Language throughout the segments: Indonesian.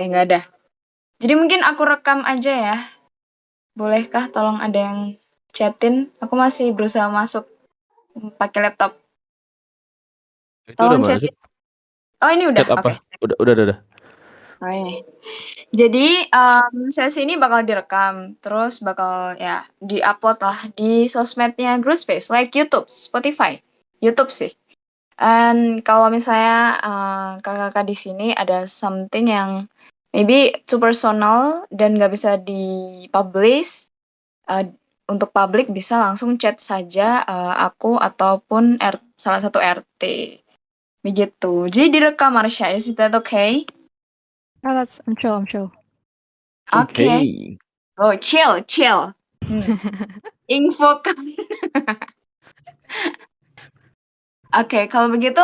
Oke, nggak ada. Jadi mungkin aku rekam aja ya. Bolehkah tolong ada yang chatin? Aku masih berusaha masuk pakai laptop. Itu udah Tolong masuk. chatin. Oh, ini udah. Chat apa? Oke. Udah. Oh, ini. Jadi, sesi ini bakal direkam, terus bakal ya di-upload lah di sosmednya Groovespace, like YouTube, Spotify. YouTube sih. And kalau misalnya kakak-kakak di sini ada something yang maybe too personal dan nggak bisa di-publish, uh, untuk publik bisa langsung chat saja aku ataupun salah satu RT. Begitu. Jadi direkam Marsha, is that okay? Oh, I'm chill. Oke. Oke. Oh, chill. Infokan. Oke, kalau begitu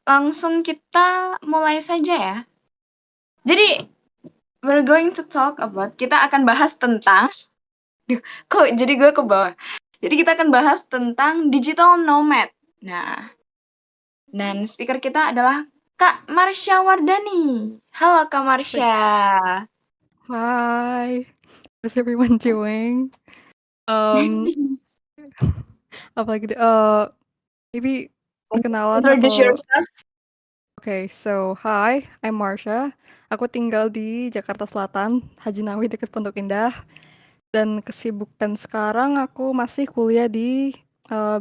langsung kita mulai saja ya. Jadi, we're going to talk about, kita akan bahas tentang, Duh, kok jadi gue ke bawah. Jadi kita akan bahas tentang digital nomad. Nah, dan speaker kita adalah Kak Marsha Wardani. Halo Kak Marsha. Hi. How's everyone doing? Apalagi maybe perkenalan Introduce atau yourself. Okay, so hi, I'm Marsha. Aku tinggal di Jakarta Selatan, Haji Nawi dekat Pondok Indah. Dan kesibukan sekarang aku masih kuliah di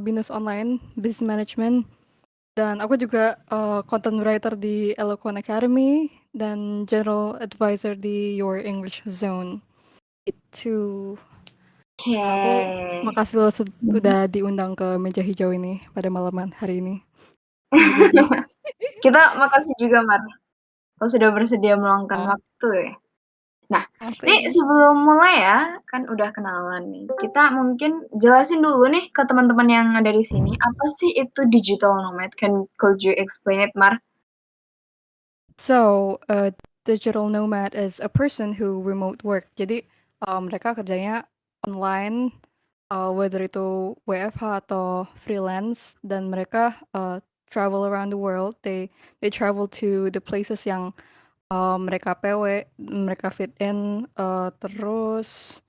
Binus Online, Business Management. Dan aku juga content writer di Eloquent Academy dan general advisor di Your English Zone. Itu. Oke. Aku makasih lo sudah diundang ke meja hijau ini pada malam hari ini. Kita makasih juga, Mar. Lo sudah bersedia meluangkan waktu ya. Nah, ini sebelum mulai ya, kan udah kenalan nih. Kita mungkin jelasin dulu nih ke teman-teman yang ada di sini, apa sih itu digital nomad? Could you explain it, Mar? So, a digital nomad is a person who remote work. Jadi, mereka kerjanya online, whether itu WFH atau freelance, dan mereka travel around the world. They travel to the places yang mereka PW, mereka fit in. Terus,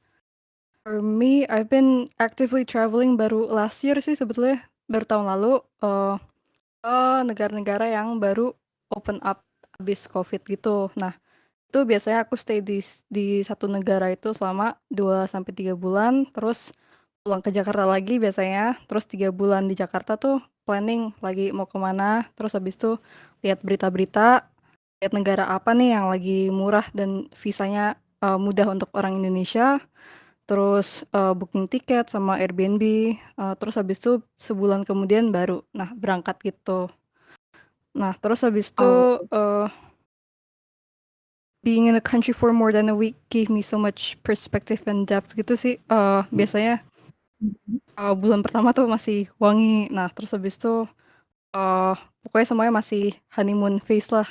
for me, I've been actively traveling baru last year sih sebetulnya, baru tahun lalu ke negara-negara yang baru open up habis COVID gitu. Nah, itu biasanya aku stay di satu negara itu selama 2 sampai 3 bulan, terus pulang ke Jakarta lagi biasanya, terus 3 bulan di Jakarta tuh planning lagi mau kemana, terus habis itu lihat berita-berita, lihat negara apa nih yang lagi murah dan visanya mudah untuk orang Indonesia, terus booking tiket sama Airbnb, terus habis itu sebulan kemudian baru berangkat gitu. Nah, terus habis itu being in a country for more than a week gave me so much perspective and depth gitu sih. Biasanya bulan pertama tuh masih wangi. Nah, terus habis itu pokoknya semuanya masih honeymoon phase lah.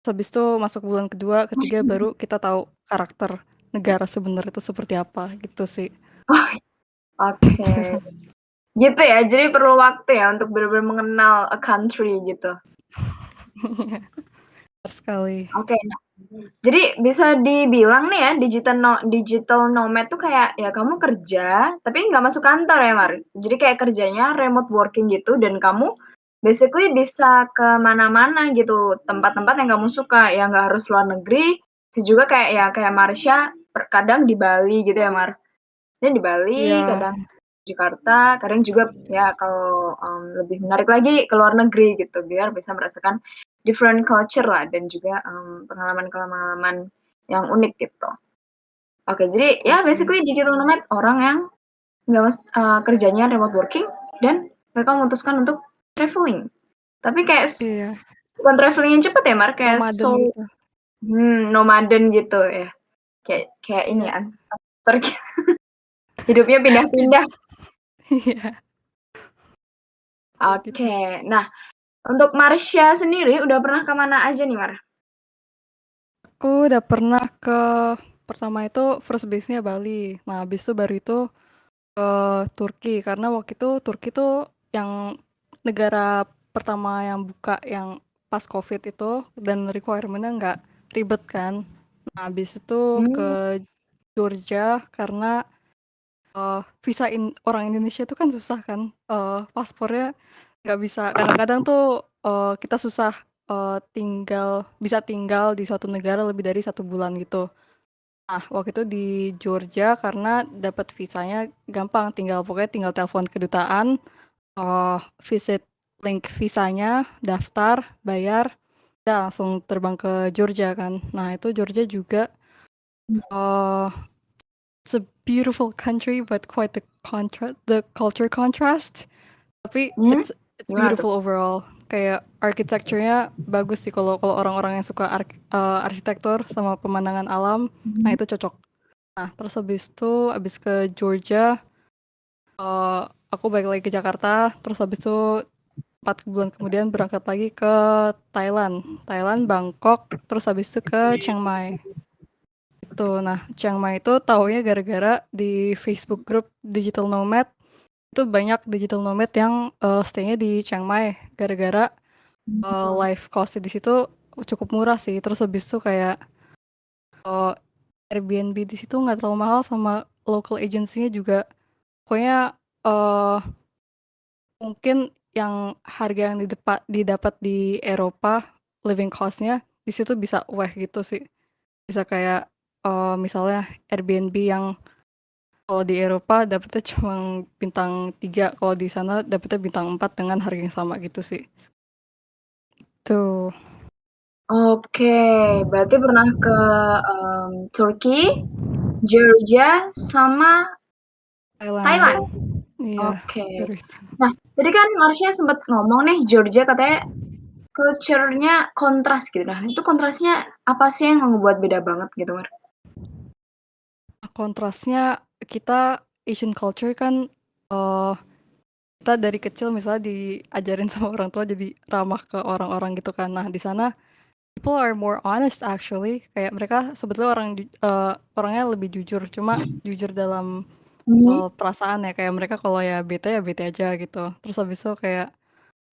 Terus habis itu masuk bulan kedua, ketiga baru kita tahu karakter negara sebenarnya itu seperti apa gitu sih. Oke. Gitu ya, jadi perlu waktu ya untuk benar-benar mengenal a country gitu. Benar sekali. Oke, nah, jadi bisa dibilang nih ya, digital nomad tuh kayak ya kamu kerja tapi nggak masuk kantor ya, Mar. Jadi kayak kerjanya remote working gitu dan kamu basically bisa ke mana-mana gitu, tempat-tempat yang kamu suka, ya nggak harus luar negeri. Juga kayak ya kayak Marsha kadang di Bali gitu ya, Mar. Dia di Bali, Iya. kadang Jakarta, kadang juga ya kalau lebih menarik lagi ke luar negeri gitu, biar bisa merasakan different culture lah dan juga pengalaman-pengalaman yang unik gitu. Oke, jadi ya basically digital nomad orang yang kerjanya remote working dan mereka memutuskan untuk traveling. Tapi kayak bukan traveling yang cepat ya, Mar, kayak Nomaden gitu. nomaden gitu ya. Kayak ini ya. Hidupnya pindah-pindah. Iya. Oke, nah untuk Marsha sendiri udah pernah kemana aja nih, Mar? Aku udah pernah pertama itu first base-nya Bali. Nah, habis itu baru itu ke Turki karena waktu itu Turki tuh yang negara pertama yang buka yang pas COVID itu dan requirement-nya nggak ribet kan. Habis itu ke Hmm. Georgia karena visain orang Indonesia itu kan susah kan. Paspornya nggak bisa. Kadang-kadang tuh kita susah bisa tinggal di suatu negara lebih dari 1 bulan gitu. Nah, waktu itu di Georgia karena dapat visanya gampang, pokoknya tinggal telepon kedutaan, visit link visanya, daftar, bayar, udah langsung terbang ke Georgia kan. Nah, itu Georgia juga uh, it's a beautiful country but quite the culture contrast. Tapi Hmm? it's Gimana tuh? beautiful overall. Kayak architecture-nya bagus sih kalau kalau orang-orang yang suka arsitektur sama pemandangan alam. Nah, Hmm. itu cocok. Nah, terus habis ke Georgia, eh, aku balik lagi ke Jakarta. Terus habis itu 4 bulan kemudian berangkat lagi ke Thailand. Thailand, Bangkok, terus habis itu ke Chiang Mai. Tuh, nah Chiang Mai itu taunya gara-gara di Facebook group Digital Nomad. Itu banyak digital nomad yang stay-nya di Chiang Mai. Gara-gara life cost di situ cukup murah sih. Terus habis itu kayak eh, Airbnb di situ nggak terlalu mahal sama local agency-nya juga. Pokoknya eh mungkin yang harga yang didapat di Eropa living cost-nya di situ bisa weh gitu sih. Bisa kayak misalnya Airbnb yang kalau di Eropa dapetnya cuma bintang 3, kalau di sana dapetnya bintang 4 dengan harga yang sama gitu sih. Tuh, Oke, berarti pernah ke Turki, Georgia, sama Thailand. Thailand. Iya, Oke. baru itu. Nah, tadi kan Marsha sempat ngomong nih Georgia katanya culture-nya kontras gitu. Nah, itu kontrasnya apa sih yang membuat beda banget gitu, Mar? Kontrasnya kita Asian culture kan eh kita dari kecil misalnya diajarin sama orang tua jadi ramah ke orang-orang gitu kan. Nah, di sana people are more honest actually. Kayak mereka sebetulnya orangnya lebih jujur, cuma jujur dalam Hmm. perasaan ya. Kayak mereka kalau ya bete aja gitu. Terus habis itu kayak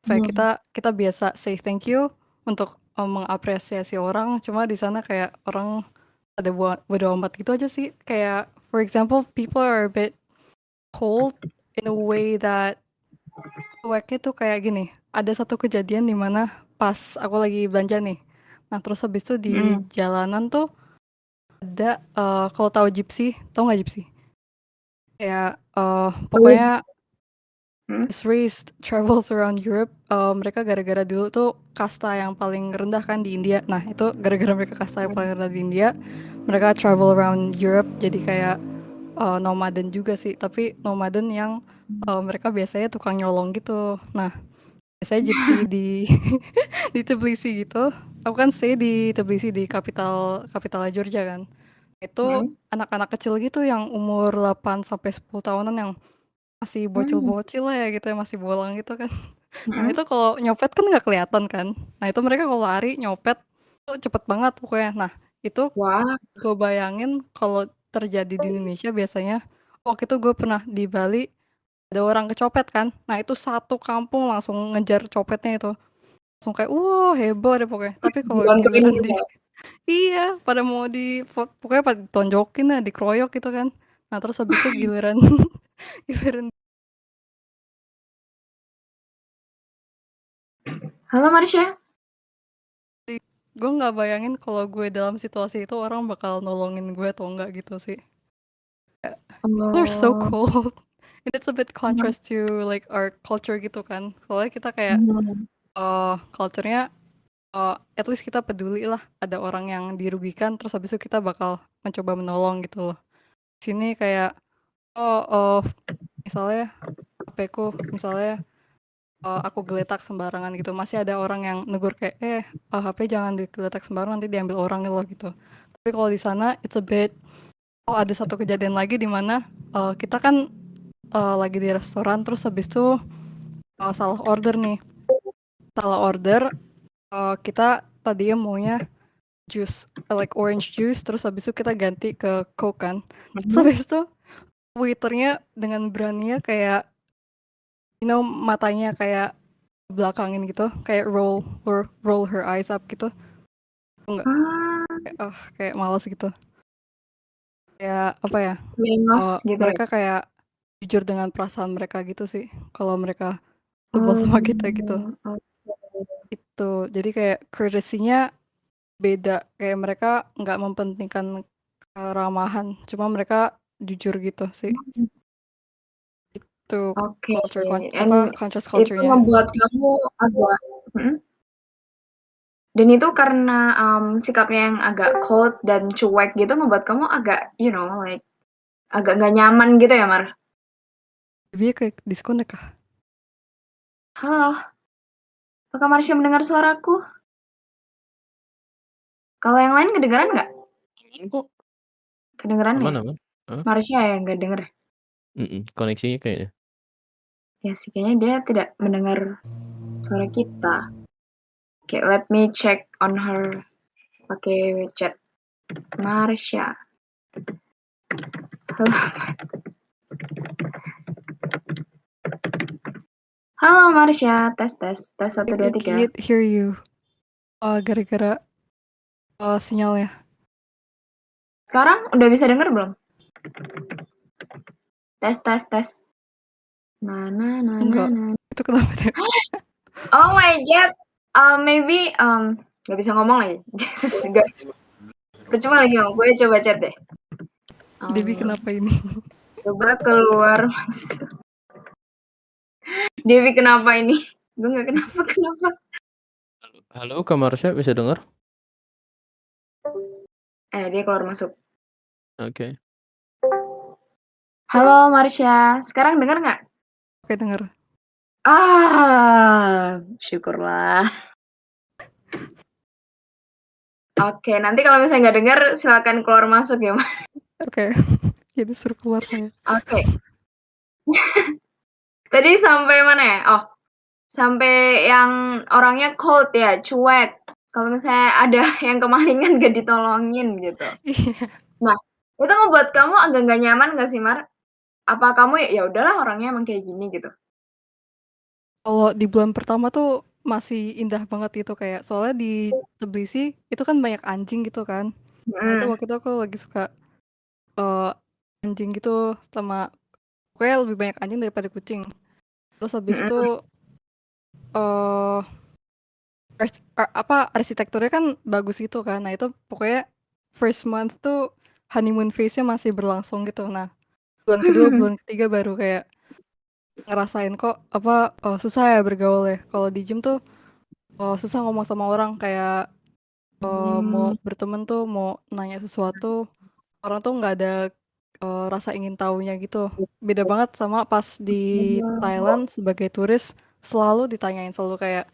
Hmm. kita biasa say thank you untuk mengapresiasi orang. Cuma di sana kayak orang ada bodo amat gitu aja sih. Kayak for example, people are a bit cold in a way that cueknya tuh kayak gini. Ada satu kejadian di mana pas aku lagi belanja nih. Nah, terus habis itu di Hmm. jalanan tuh ada kalau tahu nggak gypsy? Kayak Terus, pokoknya hmm. this race travels around Europe. Mereka gara-gara dulu tuh kasta yang paling rendah kan di India. Nah, itu gara-gara mereka kasta yang paling rendah di India, mereka travel around Europe jadi kayak nomaden juga sih. Tapi nomaden yang mereka biasanya tukang nyolong gitu. Nah, biasanya gypsy di di Tbilisi gitu. Aku kan stay di Tbilisi di kapital Georgia kan. Itu Hmm. anak-anak kecil gitu yang umur 8 sampai 10 tahunan yang masih Hmm. bocil-bocil lah ya gitu ya, masih bolang gitu kan. Nah, Hmm. itu kalau nyopet kan nggak kelihatan kan. Nah, itu mereka kalau lari nyopet tuh cepet banget pokoknya. Nah, itu Wah. gue bayangin kalau terjadi di Indonesia biasanya waktu itu gue pernah di Bali ada orang kecopet kan. Nah, itu satu kampung langsung ngejar copetnya itu. Langsung kayak, wah heboh deh pokoknya. Tapi kalau Dibantuin giliran gitu ya. iya, pada mau pokoknya pada ditonjokin lah, dikeroyok gitu kan. Nah, terus habis itu giliran, giliran Halo Marsha. gue nggak bayangin kalau gue dalam situasi itu orang bakal nolongin gue atau enggak gitu sih. People are so Oh. cold. And it's a bit contrast to like our culture gitu kan. Soalnya kita kayak Hmm. culture-nya at least kita peduli lah ada orang yang dirugikan terus habis itu kita bakal mencoba menolong gitu loh. Sini kayak oh, oh misalnya HP-ku misalnya aku geletak sembarangan gitu masih ada orang yang negur kayak HP jangan digeletak sembarangan nanti diambil orang loh gitu. Tapi kalau di sana it's a bit ada satu kejadian lagi di mana kita kan lagi di restoran terus habis itu salah order nih. Salah order kita tadinya maunya jus like orange juice terus habis itu kita ganti ke Coke kan. Terus Hmm. habis itu waiternya dengan beraninya kayak matanya kayak belakangin gitu kayak roll her eyes up gitu enggak Ah. kayak malas gitu. Kayak apa ya? Selingos gitu ya? Mereka kayak jujur dengan perasaan mereka gitu sih. Kalau mereka sebel Oh, sama kita gitu. oke. Itu. Jadi kayak courtesy-nya beda. Kayak mereka nggak mempentingkan keramahan. Cuma mereka jujur gitu sih. Itu Oke, contrast itu culture-nya. ngebuat kamu agak dan itu karena, sikapnya yang agak cold dan cuek gitu ngebuat kamu agak, like agak nggak nyaman gitu ya, Mar? Dia kayak disconnect kah? Halo, apakah Marsha mendengar suaraku? Kalau yang lain kedengeran nggak? Aman kok. Kedengeran ya? Aman. Marsha yang nggak denger? Koneksinya kayaknya. Ya sih, kayaknya dia tidak mendengar suara kita. Oke, let me check on her pakai chat. Marsha. Halo. Halo Marsha, tes 1 2 I 3. can't hear you. Gara-gara sinyalnya. Sekarang udah bisa denger belum? Tes. Enggak. Itu kenapa dia? Oh my god. Maybe nggak bisa ngomong lagi. Gak. Percuma lagi ngomong. Gue coba chat deh. Debbie kenapa ini? Coba keluar masuk. Dewi kenapa ini? Gue nggak kenapa. Halo, Kak Marsha bisa dengar? Dia keluar masuk. Oke. Halo Marsha, sekarang denger nggak? Oke, denger. Syukurlah. Oke, nanti kalau misalnya nggak denger, silakan keluar masuk ya, Mas. Oke. Jadi suruh keluar saya. Oke. Tadi sampai mana ya? Oh, sampai yang orangnya cold ya, cuek. Kalau misalnya ada yang kemalingan gak ditolongin gitu. Iya. Nah, itu ngebuat kamu agak nggak nyaman nggak sih, Mar? Apa kamu ya udahlah orangnya emang kayak gini gitu? Kalau di bulan pertama tuh masih indah banget gitu kayak soalnya di Tbilisi itu kan banyak anjing gitu kan. Nah itu waktu itu aku lagi suka anjing gitu sama pokoknya lebih banyak anjing daripada kucing. Terus habis itu arsitekturnya kan bagus gitu kan. Nah itu pokoknya first month tuh honeymoon phase-nya masih berlangsung gitu. Nah bulan kedua, bulan ketiga baru kayak ngerasain kok susah ya bergaul ya. Kalau di gym tuh susah ngomong sama orang kayak mau berteman tuh mau nanya sesuatu orang tuh nggak ada rasa ingin tahunya gitu. Beda banget sama pas di Thailand sebagai turis selalu ditanyain selalu kayak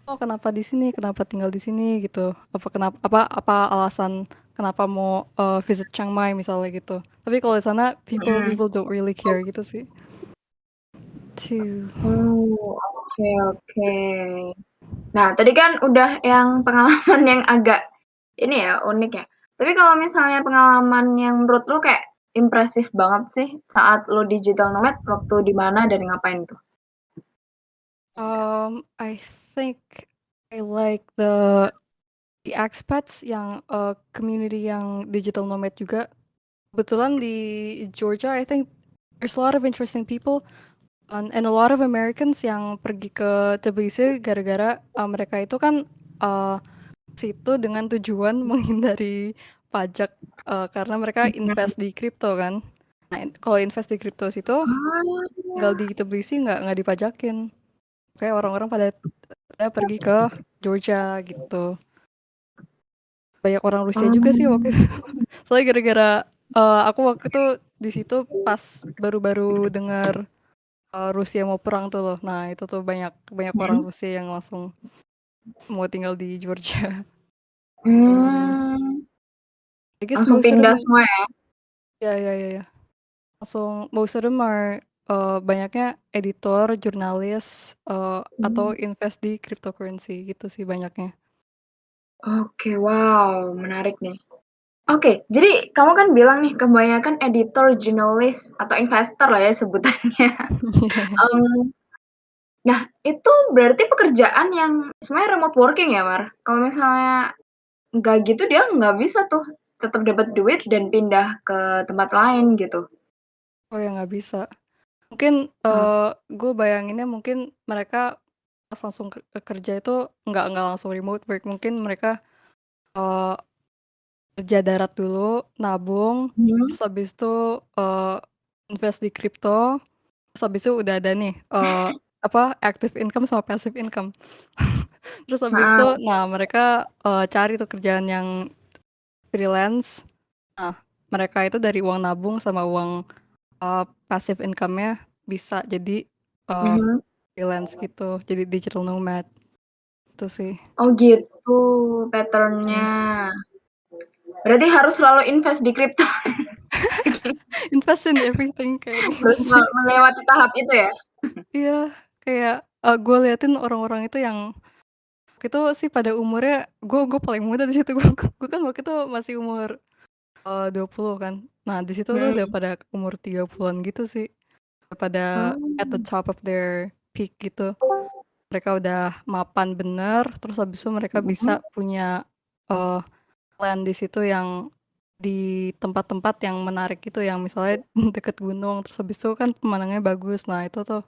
oh kenapa di sini kenapa tinggal di sini gitu apa alasan kenapa mau visit Chiang Mai misalnya gitu. Tapi kalau di sana people don't really care gitu sih. Oke. Nah, tadi kan udah yang pengalaman yang agak ini ya, unik ya. Tapi kalau misalnya pengalaman yang menurut lu kayak impresif banget sih saat lu digital nomad waktu di mana dan ngapain tuh? I think I like the expats yang community yang digital nomad juga. Kebetulan di Georgia, I think there's a lot of interesting people and a lot of Americans yang pergi ke Tbilisi gara-gara mereka itu kan situ dengan tujuan menghindari pajak karena mereka invest di kripto kan. Nah, kalau invest di kripto situ, tinggal di Tbilisi nggak dipajakin. Kayak orang-orang pada pergi ke Georgia gitu. Banyak orang Rusia juga sih waktu itu. Soalnya gara-gara aku waktu itu di situ pas baru-baru dengar Rusia mau perang tuh loh. Nah, itu tuh banyak orang Rusia yang langsung mau tinggal di Georgia. Langsung pindah semua ya? Ya. Langsung most of them are banyaknya editor, jurnalis, atau invest di cryptocurrency gitu sih banyaknya. Oke, wow, menarik nih. Oke, jadi kamu kan bilang nih kebanyakan editor, jurnalis atau investor lah ya sebutannya. Nah, itu berarti pekerjaan yang sebenarnya remote working ya, Mar? Kalau misalnya nggak gitu dia nggak bisa tuh tetap dapat duit dan pindah ke tempat lain gitu. Oh ya nggak bisa. Mungkin gue bayanginnya mungkin mereka pas langsung kerja itu nggak langsung remote work. Mungkin mereka uh, kerja darat dulu, nabung, terus habis itu invest di kripto, terus habis itu udah ada nih apa active income sama passive income. Terus habis itu, nah mereka cari tuh kerjaan yang freelance. Nah, mereka itu dari uang nabung sama uang passive income-nya bisa jadi freelance gitu, jadi digital nomad. Itu sih. Oh gitu pattern-nya. Berarti harus selalu invest di kripto. Invest in everything kayak Harus gitu sih. melewati tahap itu ya? Iya, kayak gue liatin orang-orang itu yang itu sih pada umurnya gue paling muda di situ. Gue kan waktu itu masih umur 20 kan. Nah, di situ tuh udah pada umur 30-an gitu sih. Pada at the top of their peak gitu. Mereka udah mapan bener, terus habis itu mereka bisa punya land di situ yang di tempat-tempat yang menarik gitu, yang misalnya deket gunung, terus habis itu kan pemandangannya bagus. Nah, itu tuh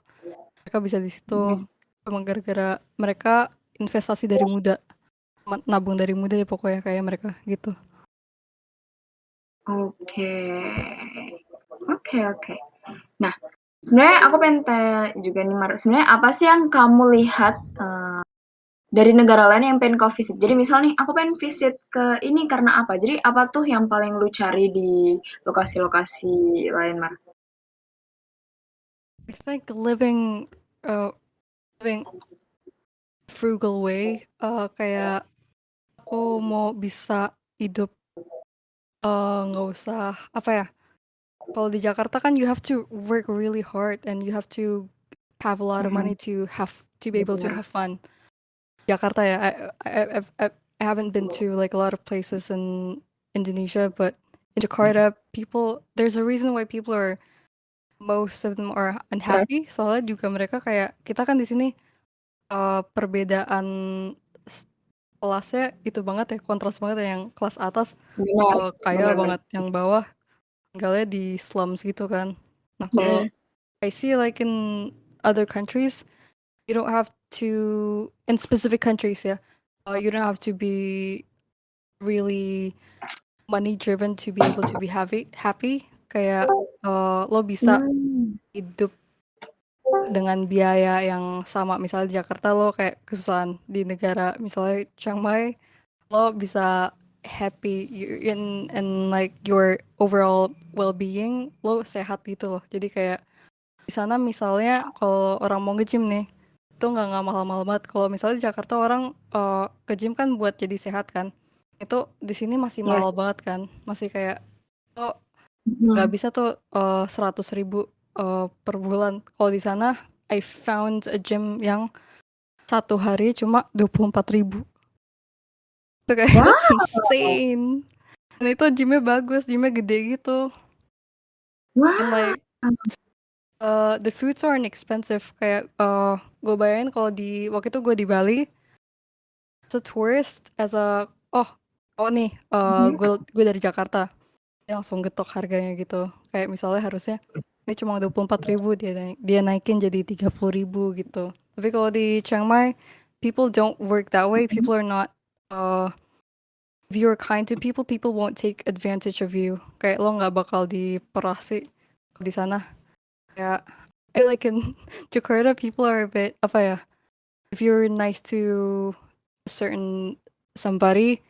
mereka bisa di situ. Cuma gara-gara mereka investasi dari muda, nabung dari muda ya pokoknya kayak mereka gitu. Oke. Nah, sebenarnya aku pengen tanya juga nih Mar, sebenarnya apa sih yang kamu lihat dari negara lain yang pengen kau visit? Jadi misal nih, aku pengen visit ke ini karena apa? Jadi apa tuh yang paling lu cari di lokasi-lokasi lain Mar? I think living frugal way, kayak aku mau bisa hidup nggak usah apa ya. Kalau di Jakarta kan you have to work really hard and you have to have a lot of money to be able to have fun. Jakarta ya, I haven't been to like a lot of places in Indonesia, but in Jakarta there's a reason why people are most of them are unhappy. Soalnya juga mereka kayak kita kan di sini perbedaan kelasnya itu banget ya, kontras banget ya, yang kelas atas kaya banget, yang bawah tinggalnya di slums gitu kan. Nah, kalau I see like in other countries, you don't have to, in specific countries ya, you don't have to be really money driven to be able to be happy. Kayak lo bisa hidup dengan biaya yang sama. Misalnya di Jakarta lo kayak kesusahan, di negara misalnya Chiang Mai lo bisa happy in like your overall well-being, lo sehat gitu loh. Jadi kayak di sana misalnya kalau orang mau nge-gym nih, itu nggak mahal-mahal banget. Kalau misalnya di Jakarta orang ke gym kan buat jadi sehat kan, itu di sini masih mahal banget kan, masih kayak lo nggak bisa tuh 100.000 per bulan. Kalau di sana I found a gym yang satu hari cuma 24.000. Itu kayak that's insane. Dan itu gymnya bagus, gymnya gede gitu. And like the foods aren't expensive. Kayak gue bayangin kalau di waktu itu gue di Bali, as a tourist, nih gue dari Jakarta, dia langsung getok harganya gitu. Kayak misalnya harusnya ini cuma 24.000, dia naikin jadi 30.000 gitu. Tapi kalau di Chiang Mai, people don't work that way. People are not if you're kind to people, people won't take advantage of you. Kayak lo nggak bakal diperas sih di sana. Kayak I like in Jakarta, people are a bit apa ya? If you're nice to a certain somebody,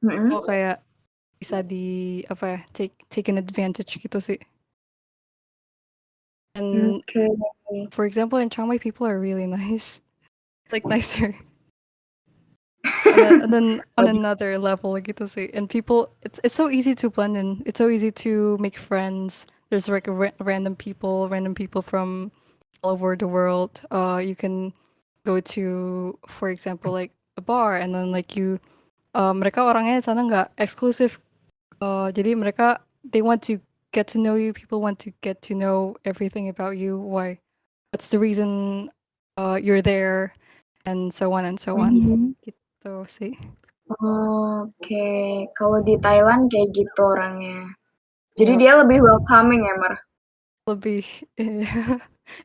lo kayak bisa apa ya? Take an advantage gitu sih. And for example, in Chiang Mai, people are really nice, like nicer. And then on another level gitu sih. And people, it's so easy to blend in. It's so easy to make friends. There's like random people from all over the world. You can go to, for example, like a bar, and then like mereka orangnya di sana nggak eksklusif. Jadi mereka they want to get to know you. People want to get to know everything about you. Why? What's the reason you're there? And so on and so on. Gitu sih. Oke, kalau di Thailand kayak gitu orangnya. Jadi Yap, dia lebih welcoming ya, Mar? lebih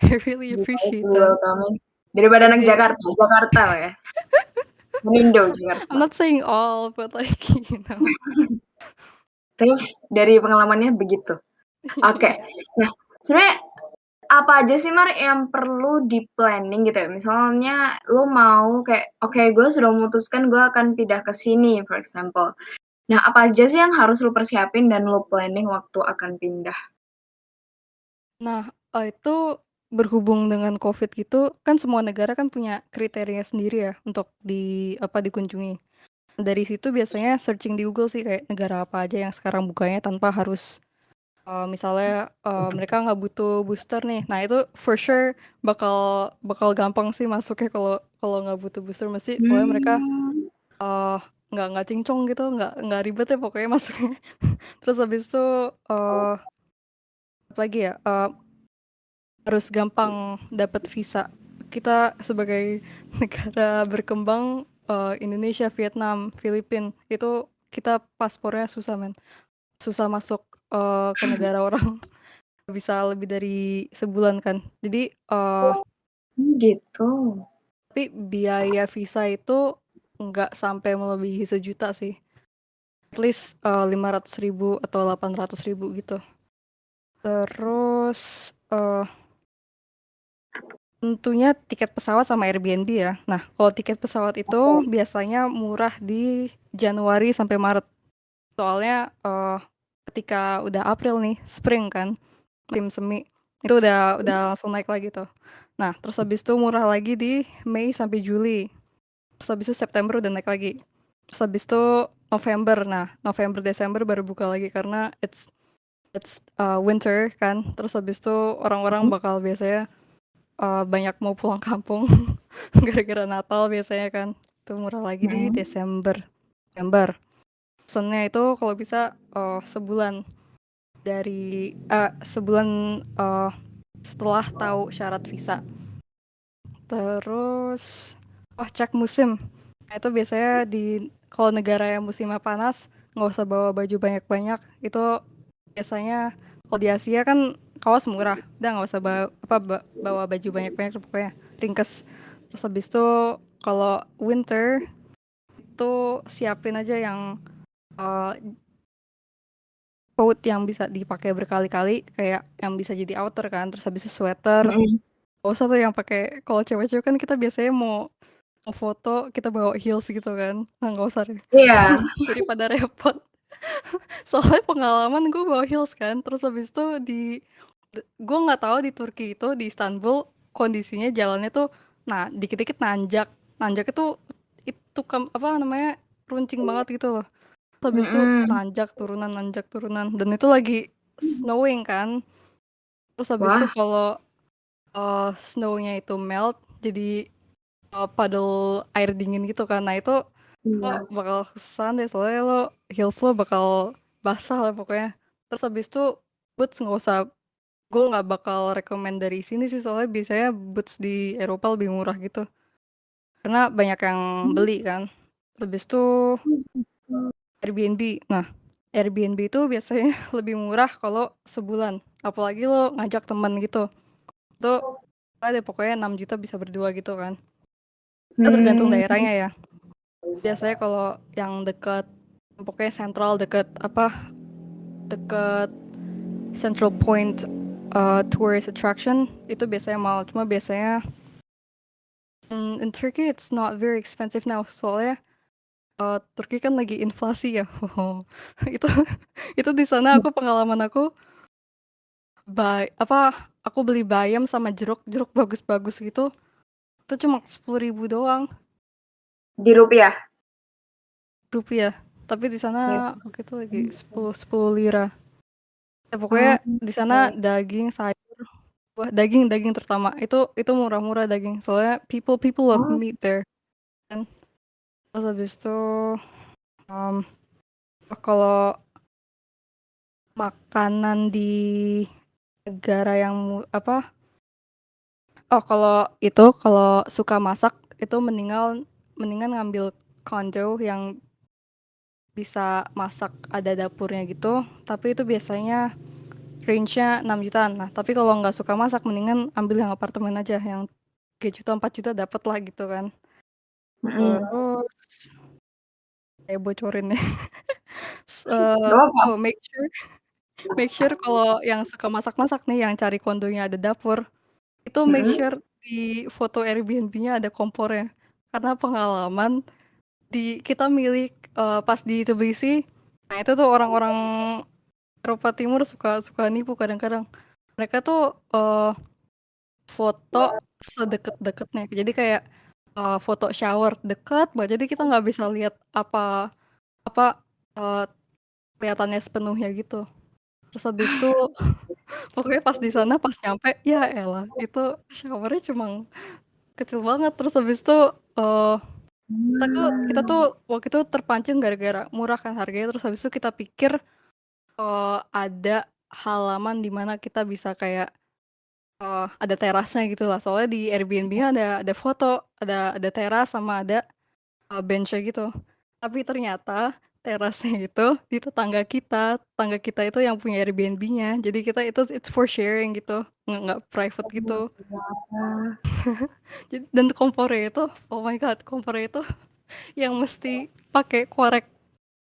I really appreciate Lebih that. welcoming daripada anak Jadi Jakarta lah ya. Menindo I'm Jakarta. not saying all, but like Tapi dari pengalamannya begitu. Oke. Nah, sebenarnya apa aja sih Mar yang perlu di-planning gitu ya? Misalnya lu mau kayak, oke gue sudah memutuskan gue akan pindah ke sini for example. Nah, apa aja sih yang harus lu persiapin dan lu planning waktu akan pindah? Nah, itu berhubung dengan Covid gitu, kan semua negara kan punya kriteria sendiri ya untuk dikunjungi. Dari situ biasanya searching di Google sih kayak negara apa aja yang sekarang bukanya tanpa harus, misalnya, mereka nggak butuh booster nih. Nah itu for sure bakal bakal gampang sih masuknya kalau kalau nggak butuh booster mesti soalnya mereka, Mmm. eee, nggak cincong gitu, nggak ribet ya pokoknya masuknya. Terus habis itu, apalagi ya, harus gampang dapat visa. Kita sebagai negara berkembang, Indonesia, Vietnam, Filipina, itu kita paspornya susah men, susah masuk, ke negara orang bisa lebih dari sebulan kan. Jadi, Gitu. tapi biaya visa itu nggak sampai melebihi 1 juta sih, at least, 500.000 atau 800.000 gitu. Terus, tentunya tiket pesawat sama Airbnb ya. Nah, kalau tiket pesawat itu Oke. biasanya murah di Januari sampai Maret. Soalnya, ketika udah April nih, spring kan, musim semi, itu udah langsung naik lagi tuh. Nah, terus habis itu murah lagi di Mei sampai Juli. Terus habis itu September udah naik lagi. Terus habis itu November. Nah, November, Desember baru buka lagi karena it's winter kan. Terus habis itu orang-orang Mhm. bakal biasanya banyak mau pulang kampung gara-gara Natal biasanya kan. Itu murah lagi di Mhm. Desember. Desember. Pesennya itu kalau bisa sebulan sebulan setelah tahu syarat visa. Terus cek musim. Nah, itu biasanya kalau negara yang musimnya panas nggak usah bawa baju banyak-banyak. Itu biasanya kalau di Asia kan kaos murah, udah nggak usah bawa baju banyak-banyak pokoknya ringkes. Terus habis itu kalau winter itu siapin aja yang uh, coat yang bisa dipakai berkali-kali kayak yang bisa jadi outer kan. Terus habis itu sweater. Mhm. Gak usah tuh yang pakai kalau cewek-cewek kan kita biasanya mau foto kita bawa heels gitu kan. Nah nggak usah deh Iya. daripada repot. Soalnya pengalaman gue bawa heels kan, terus habis itu gue nggak tahu di Turki itu di Istanbul kondisinya jalannya tuh, nah dikit-dikit nanjak, nanjak itu apa namanya runcing banget gitu loh. Terus habis itu Mhm. nanjak turunan, dan itu lagi snowing kan. Terus habis itu Wah. kalau snownya itu melt, jadi puddle air dingin gitu kan. Nah itu lo Iya. bakal kesusahan deh soalnya heels lo bakal basah lah pokoknya. Terus habis itu boots nggak usah, gue nggak bakal rekomend dari sini sih soalnya biasanya boots di Eropa lebih murah gitu karena banyak yang Mmm. beli kan. Habis itu Gitu. Airbnb. Nah, Airbnb itu biasanya lebih murah kalau sebulan, apalagi lo ngajak temen gitu. Itu ada pokoknya 6 juta bisa berdua gitu kan. Itu tergantung Mmm. daerahnya ya. Biasanya kalau yang dekat pokoknya sentral deket Central Point tourist attraction itu biasanya mahal. Cuma biasanya in Turkey it's not very expensive now soalnya Turki kan lagi inflasi ya. itu itu di sana aku pengalaman aku aku beli bayam sama jeruk jeruk bagus-bagus gitu itu cuma 10.000 doang Di rupiah? rupiah. Tapi di Yes. sana waktu itu lagi 10 lira. Ya, pokoknya di sana Oke. daging sayur. Wah, daging terutama itu murah-murah daging. Soalnya people love Oh. meat there kan. Terus habis itu um, kalau makanan di negara yang kalau suka masak itu mendingan ngambil condo yang bisa masak, ada dapurnya gitu, tapi itu biasanya range-nya 6 jutaan. Nah, tapi kalau nggak suka masak, mendingan ambil yang apartemen aja, yang 3 juta, 4 juta dapet lah gitu kan. Mm-mm. Terus, saya bocorin ya. Gak apa. Oh, make sure kalau yang suka masak-masak nih, yang cari kondonya ada dapur, itu make Mm-mm. sure di foto Airbnb-nya ada kompornya. Karena pengalaman kita milih pas di Tbilisi, nah itu tuh orang-orang Eropa Timur suka suka nipu kadang-kadang. Mereka tuh foto sedekat-dekatnya. Jadi kayak foto shower dekat banget. Jadi kita nggak bisa lihat apa apa eh, kelihatannya sepenuhnya gitu. Terus habis itu pokoknya pas di sana pas nyampe ya elah itu showernya cuma kecil banget. Terus habis itu eh, kita tuh waktu itu terpancing gara-gara murah kan harganya. Terus habis itu kita pikir ada halaman di mana kita bisa kayak ada terasnya gitu lah. Soalnya di Airbnb ada foto, ada teras sama ada bench gitu. Tapi ternyata terasnya itu di tetangga kita. Tetangga kita itu yang punya Airbnb-nya. Jadi kita itu it's for sharing gitu. Nggak private gitu. Ah, Dan kompornya itu, oh my god, kompornya itu yang mesti pakai korek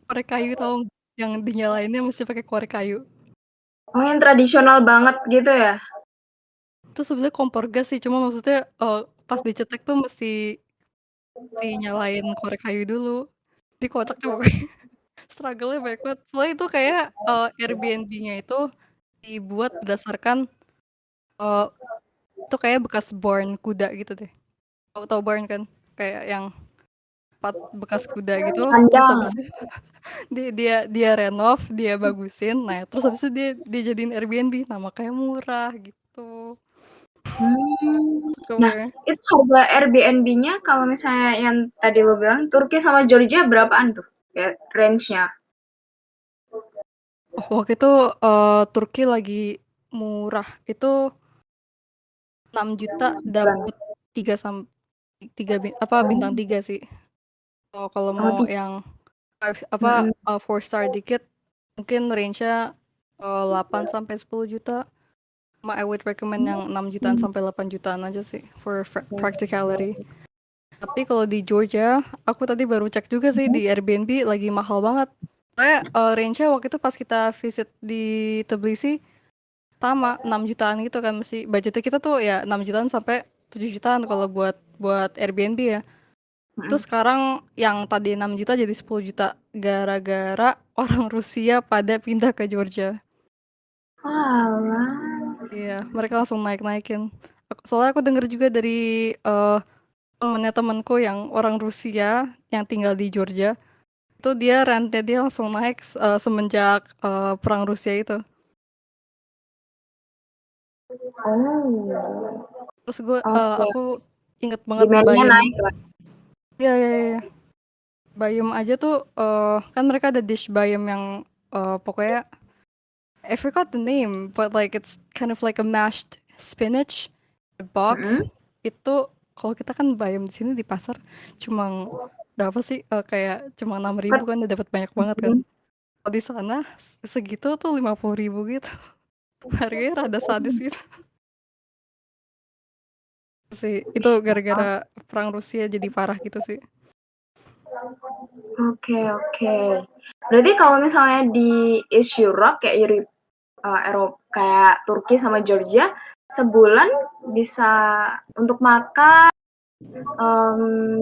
kayu tau nggak? Yang dinyalainnya mesti pakai korek kayu. Oh, yang tradisional banget gitu ya? Itu sebenarnya kompor gas sih, cuma maksudnya pas dicetek tuh mesti nyalain korek kayu dulu. Di kocak deh pokoknya. Struggle-nya banyak banget. Soalnya itu kayak Airbnb-nya itu dibuat berdasarkan eh, itu kayak bekas barn kuda gitu deh. Tahu barn kan? Kayak yang bekas kuda gitu. Terus Kandang. habis itu dia renov, dia bagusin. Nah, terus habis itu dia jadiin Airbnb. Nah, makanya murah gitu. Nah, Coba. itu harga Airbnb-nya kalau misalnya yang tadi lo bilang Turki sama Georgia berapaan tuh? Ya, range-nya. Oh, waktu itu Turki lagi murah. Itu 6 juta Sebulan. dapet 3 bintang 3 sih. Kalau Oh, mau yang mm-mm. 4 star dikit mungkin range-nya 8 sampai 10 juta. I would recommend yang 6 jutaan sampai 8 jutaan aja sih for practicality. Tapi kalau di Georgia, aku tadi baru cek juga sih di Airbnb lagi mahal banget. Soalnya range-nya waktu itu pas kita visit di Tbilisi sama 6 jutaan gitu kan, mesti budgetnya kita tuh ya 6 jutaan sampai 7 jutaan kalau buat Airbnb ya. Itu sekarang yang tadi 6 juta jadi 10 juta gara-gara orang Rusia pada pindah ke Georgia. Walah. Iya, mereka langsung naik-naikin. Soalnya aku denger juga dari temennya temanku yang orang Rusia yang tinggal di Georgia, itu rentnya dia langsung naik semenjak perang Rusia itu. Oh. Terus Oke. aku inget banget Demand-nya Bayam. naik lah. Iya, iya, iya. Bayam aja tuh kan mereka ada dish bayam yang pokoknya I forgot the name, but like it's kind of like a mashed spinach box. Itu kalau kita kan bayam di sini di pasar cuma berapa sih? Kayak cuma 6.000 kan udah dapat banyak banget kan. Kalau di sana segitu tuh 50.000 gitu. Harganya rada sadis gitu sih. Itu gara-gara perang Rusia jadi parah gitu sih. Oke, oke. Berarti kalau misalnya di East Europe kayak Eropa kayak Turki sama Georgia sebulan bisa untuk makan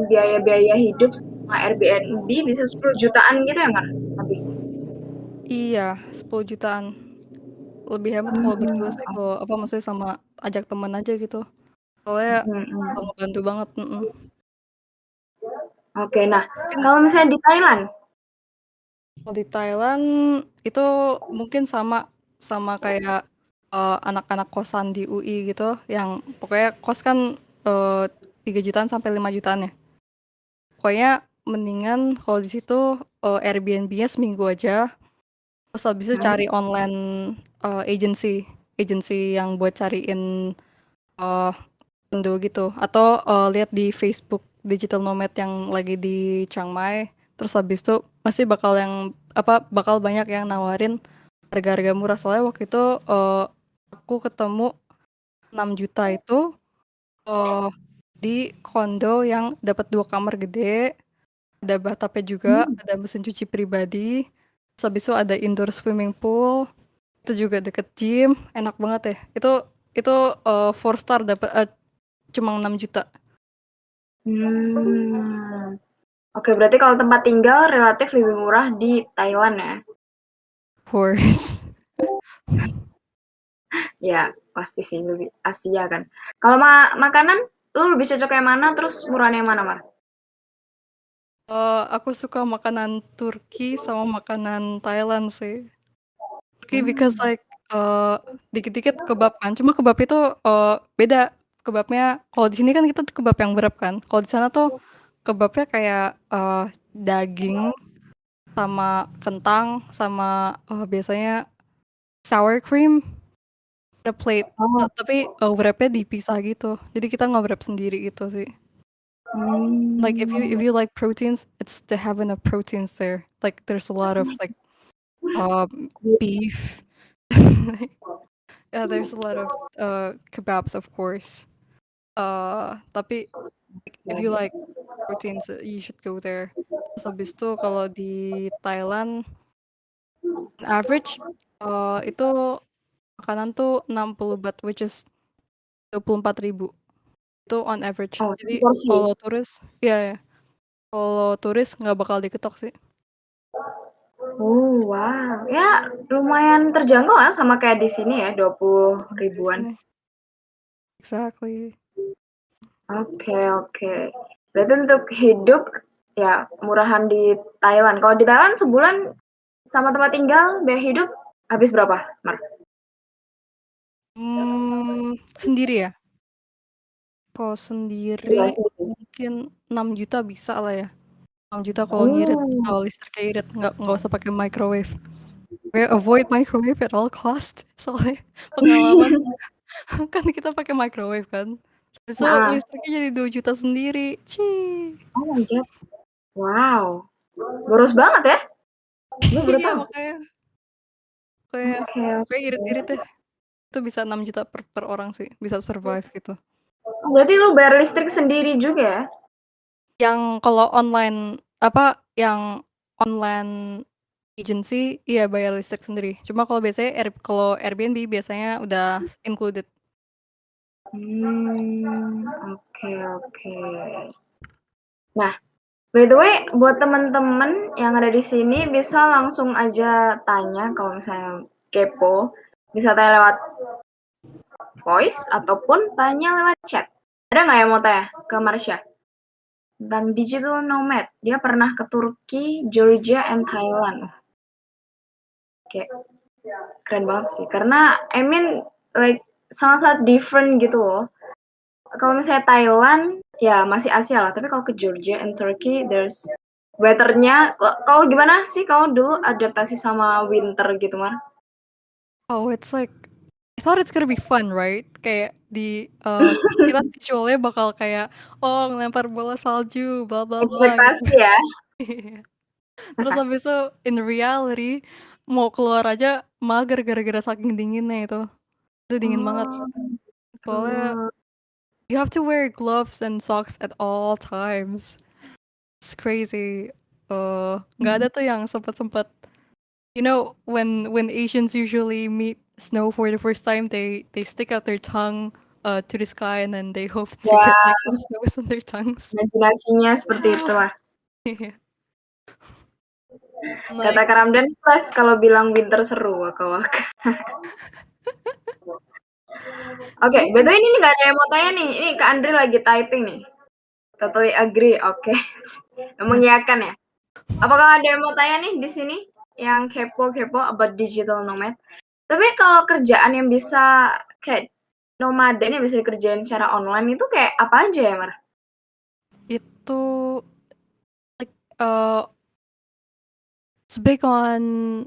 biaya-biaya hidup sama Airbnb bisa 10 jutaan gitu ya Mar habisnya. Iya, 10 jutaan. Lebih hemat kalau berdua sih, kalau maksudnya sama ajak teman aja gitu. Soalnya ngebantu banget. Oke, nah Mungkin kalau misalnya di Thailand, kalau di Thailand itu mungkin sama kayak anak-anak kosan di UI gitu, yang pokoknya kos kan 3 jutaan sampai 5 jutaan ya. Pokoknya mendingan kalau di situ Airbnb-nya seminggu aja, terus habis itu cari online agency yang buat cariin condo gitu, atau lihat di Facebook digital nomad yang lagi di Chiang Mai, terus habis itu masih bakal banyak yang nawarin harga-harga murah. Soalnya waktu itu aku ketemu 6 juta itu di kondo yang dapat 2 kamar gede, ada bathtubnya juga, Hmm. ada mesin cuci pribadi, terus habis itu ada indoor swimming pool, itu juga deket gym, enak banget ya. Itu 4 star dapat cuma 6 juta. Hmm. Oke, berarti kalau tempat tinggal relatif lebih murah di Thailand ya? Of course. Ya, pasti sih lebih Asia kan. Kalau makanan, lu lebih cocok yang mana, terus murahnya yang mana, Mar? Aku suka makanan Turki sama makanan Thailand sih. Turki because Hmm. like dikit-dikit kebab kan. Cuma kebab itu beda. Kebabnya kalau di sini kan kita tuh kebab yang berat kan. Kalau di sana tuh kebabnya kayak daging sama kentang sama biasanya sour cream ada plate. Oh. Tapi wrapnya dipisah gitu. Jadi kita nge-wrap sendiri gitu sih. Like if Hmm. you like proteins, it's the heaven of proteins there. Like there's a lot of like beef. Yeah, there's a lot of kebabs of course. Tapi if you like proteins, you should go there. Terus habis itu kalau di Thailand, on average itu makanan tuh 60 baht, which is 24.000. Itu on average. Oh, satu Jadi porsi. kalau turis, ya, kalau turis nggak bakal diketok sih. Oh, wow. Ya, lumayan terjangkau lah sama kayak di sini ya, 20 Sama di ribuan. sini. Exactly. Oke, oke. Berarti untuk hidup ya murahan di Thailand. Kalau di Thailand sebulan sama tempat tinggal biaya hidup habis berapa, Mar? Sendiri ya? Kalau Iya sendiri sih. mungkin 6 juta bisa lah ya. 6 juta kalau ngirit, Oh. kalau listriknya irit, nggak usah pakai microwave. We avoid microwave at all cost. Soalnya pengalaman kan kita pakai microwave kan. Terus Heeh. listriknya jadi 2 juta sendiri. Cih. Oh my god. Wow. Boros banget ya? Gue baru Iya tahu. makanya Oke, oke. irit-irit deh. Itu bisa 6 juta per orang sih, bisa survive gitu. Oh, berarti lu bayar listrik sendiri juga ya? Yang kalau yang online agency, iya bayar listrik sendiri. Cuma kalau biasanya kalau Airbnb biasanya udah included. Oke, oke. Nah, by the way, buat temen-temen yang ada di sini bisa langsung aja tanya kalau misalnya kepo, bisa tanya lewat voice ataupun tanya lewat chat. Ada nggak yang mau tanya ke Marsha tentang digital nomad? Dia pernah ke Turki, Georgia, and Thailand. Kayak keren banget sih. Karena I mean like sangat-sangat different gitu loh. Kalau misalnya Thailand ya masih Asia lah, tapi kalau ke Georgia and Turkey there's weathernya. Kalau gimana sih kau dulu adaptasi sama winter gitu, Mar? Oh, it's like I thought it's gonna be fun, right? Kayak di kita visualnya bakal kayak ngelempar bola salju, bla bla bla gitu. Ekspektasi ya. Terus habis itu in reality mau keluar aja mager gara-gara saking dinginnya itu. Itu dingin banget. Oh, Soalnya gitu. you have to wear gloves and socks at all times. It's crazy. Nggak ada tuh yang sempet-sempet. You know, when Asians usually meet snow for the first time, they stick out their tongue to the sky and then they hope to Ya, get like some snows on their tongues. imajinasinya seperti itulah. Yeah. Kata Like, Karamdan stres kalau bilang winter seru, waka-waka. Oke, terus betul ini nggak ada yang mau tanya nih. Ini Kak Andri lagi typing nih. Totally agree, oke. Mengiyakan ya. Apakah ada yang mau tanya nih di sini yang kepo-kepo about digital nomad? Tapi kalau kerjaan yang bisa kayak nomaden yang bisa dikerjain secara online itu kayak apa aja ya, Mar? itu like it's big on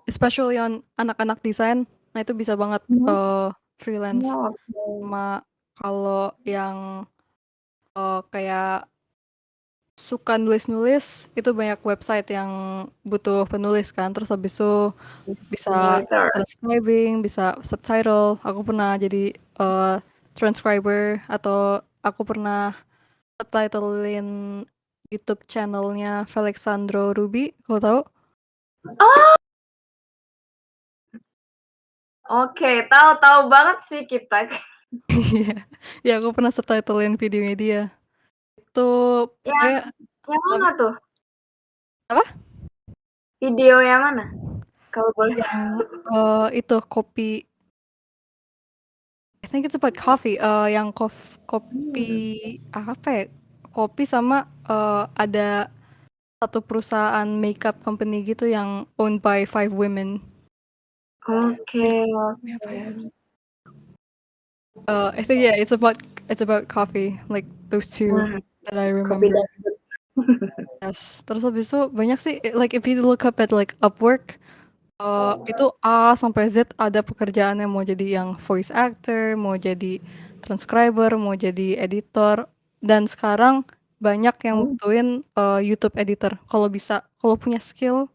especially on anak-anak desain. Nah, itu bisa banget freelance. Oh, oke. Sama kalau yang kayak suka nulis-nulis, itu banyak website yang butuh penulis kan. Terus habis itu bisa Later. transcribing, bisa subtitle. Aku pernah jadi transcriber atau aku pernah subtitlein YouTube channelnya Felixandro Ruby, kalau tahu? Oke, tahu banget sih kita. Iya, ya aku pernah subtitlein videonya dia. Itu pokoknya Yang mana tuh? apa? Video yang mana? Kalau boleh tahu. Yang itu kopi. I think it's about coffee. Yang kopi apa ya? Kopi sama ada satu perusahaan makeup company gitu yang owned by 5 women. Oke. Apa ya? I think yeah, it's about coffee, like those two that I Kopi remember. dangdut. Yes. Terus habis itu banyak sih, like if you look up at like Upwork, itu A sampai Z ada pekerjaannya, mau jadi yang voice actor, mau jadi transcriber, mau jadi editor, dan sekarang banyak yang butuhin YouTube editor. Kalau punya skill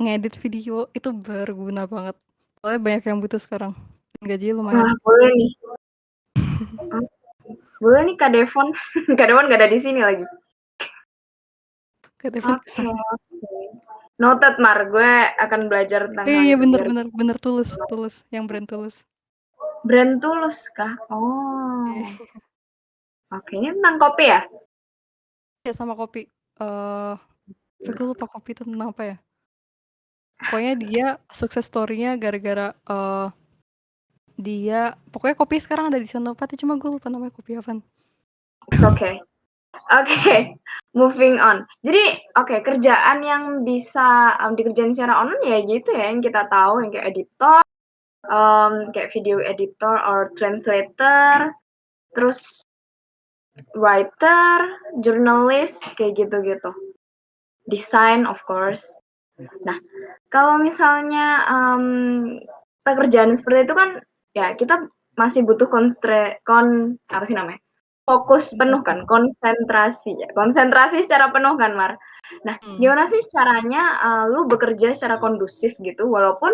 ngedit video itu berguna banget. Soalnya banyak yang butuh sekarang. Gaji lumayan. Wah, boleh nih. Boleh nih Kak Devon. Kak Devon gak ada di sini lagi. Oke. Noted Mar, gue akan belajar tentang hal Iya itu. bener tulus yang brand tulus. Brand Tulus kah? Oh. Oke, ini tentang kopi ya? Ya sama kopi. Tapi gue lupa kopi itu tentang apa ya. Pokoknya dia sukses story-nya gara-gara dia pokoknya kopi sekarang ada di Senopati, cuma gue lupa namanya kopi apa. It's okay. Oke, moving on. Jadi, kerjaan yang bisa dikerjain secara online ya gitu ya, yang kita tahu, yang kayak editor, kayak video editor or translator, terus writer, journalist, kayak gitu-gitu. Design, of course. Nah, kalau misalnya pekerjaan seperti itu kan, ya kita masih butuh apa sih namanya? Fokus penuh kan, konsentrasi secara penuh kan, Mar. Nah, gimana sih caranya lu bekerja secara kondusif gitu, walaupun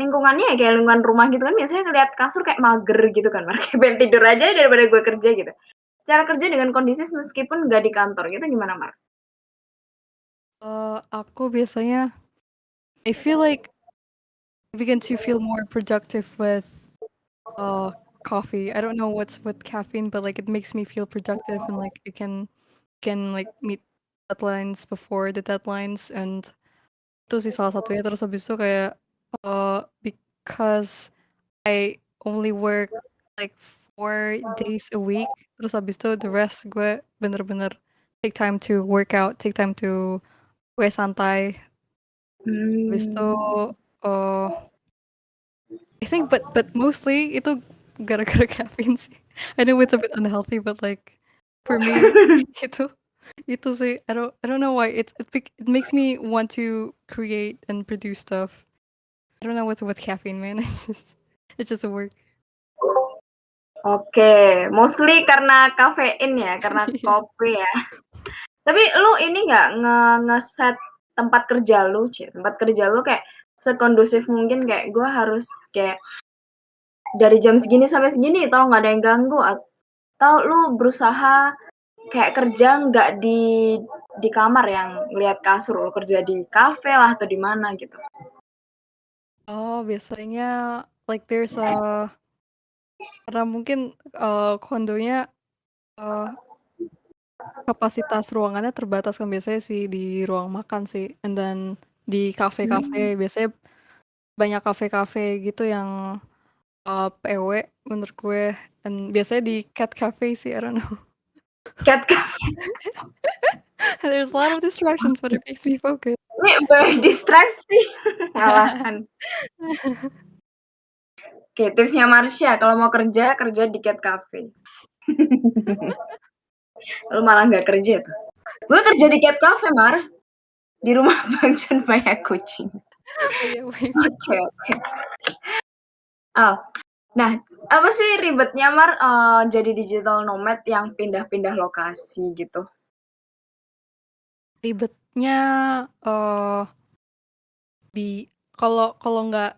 lingkungannya ya kayak lingkungan rumah gitu kan, biasanya ngeliat kasur kayak mager gitu kan, Mar. Kayak pengen tidur aja daripada gue kerja gitu. Cara kerja dengan kondusif meskipun nggak di kantor gitu gimana, Mar? Aku biasanya I feel like it begins to feel more productive with coffee. I don't know what's with caffeine, but like it makes me feel productive and like it can like meet deadlines before the deadlines, and itu sih salah satunya. Terus habis itu kayak because I only work like 4 days a week, terus habis itu the rest gue bener-bener take time to work out, take time to gue santai. Habis itu I think but mostly itu gara-gara caffeine sih. I know it's a bit unhealthy, but like for me itu sih I don't know why it makes me want to create and produce stuff. I don't know what's with caffeine, man. It's just a work. Oke, mostly karena kafein ya, karena kopi ya. Tapi lu ini nggak ngeset tempat kerja lu kayak sekondusif mungkin, kayak gue harus kayak dari jam segini sampai segini tolong nggak ada yang ganggu, atau lu berusaha kayak kerja nggak di kamar yang lihat kasur, lu kerja di kafe lah atau di mana gitu? Oh, biasanya like there's karena mungkin kondonya kapasitas ruangannya terbatas kan, biasanya sih di ruang makan sih, and then di kafe-kafe biasanya banyak kafe-kafe gitu yang PW menurut gue, dan biasanya di cat cafe sih, I don't know. Cat cafe. There's a lot of distractions, but it makes me focus. Ini distraksi malahan. Oke, tipsnya Marsha, kalau mau kerja di cat cafe. Lu malah nggak kerja tuh. Gue kerja di cat cafe, Mar. Di rumah Bang Jun banyak kucing. Oke. Nah, apa sih ribetnya, Mar, jadi digital nomad yang pindah-pindah lokasi gitu? Ribetnya, eee, di kalau kalau nggak,